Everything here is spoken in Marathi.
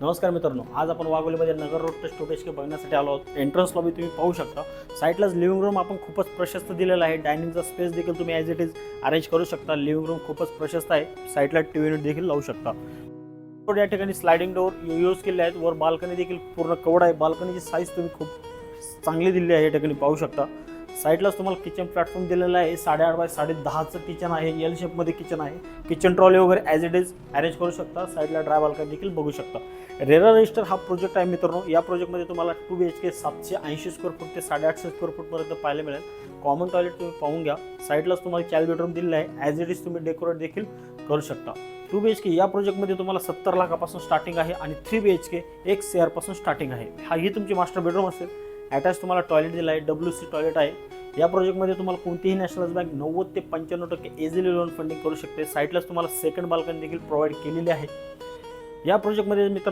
नमस्कार मित्रांनो, आज आपण वाघोलीमध्ये नगर रोड टच 2 BHK बघण्यासाठी आलो आहोत। एंट्रन्स लॉबी तुम्ही पाहू शकता। साईडलाच लिव्हिंग रूम आपण खूपच प्रशस्त दिलेला आहे। डायनिंगचा स्पेस देखील तुम्ही ॲज इट इज अरेंज करू शकता। लिव्हिंग रूम खूपच प्रशस्त आहे। साईडला टीव्ही युनिट देखील लावू शकता। या ठिकाणी स्लायडिंग डोअर यूज केले आहेत। वर बाल्कनी देखील पूर्ण कव्हर्ड आहे। बाल्कनीची साईज तुम्ही खूप चांगली दिली आहे। या ठिकाणी पाहू शकता। साईडलाच तुम्हाला किचन प्लॅटफॉर्म दिलेला आहे। 8.5 बाय 10.5चं किचन आहे। एल शेपमध्ये किचन आहे। किचन ट्रॉली वगैरे ॲज इट इज अरेंज करू शकता। साईडला ड्राय बाल्कनी देखील बघू शकता। रेरा रजिस्टर हा प्रोजेक्ट आहे मित्रांनो। या प्रोजेक्टमध्ये तुम्हाला 2 BHK 780 स्क्वेअर फूट ते 850 स्क्वेअर फूटपर्यंत पाहायला मिळेल। कॉमन टॉयलेट तुम्ही पाहून घ्या। साईडलाच तुम्हाला चाइल्ड बेडरूम दिलेला आहे। ॲज इट इज तुम्ही डेकोरेट देखील करू शकता। 2 BHK या प्रोजेक्टमध्ये तुम्हाला 70 लाखापासून स्टार्टिंग आहे आणि 3 BHK 1 CR पासून स्टार्टिंग आहे। हा ही तुमची मास्टर बेडरूम असेल। अटॅच तुम्हाला टॉयलेट दिला आहे। WC टॉयलेट आहे। या प्रोजेक्टमध्ये तुम्हाला कोणतीही नॅशनलाइज बँक 90 ते 95% इझिली लोन फंडिंग करू शकते। साईडलाच तुम्हाला सेकंड बाल्कनी देखील प्रोव्हाइड केलेली आहे। या प्रोजेक्टमध्ये मित्रांनो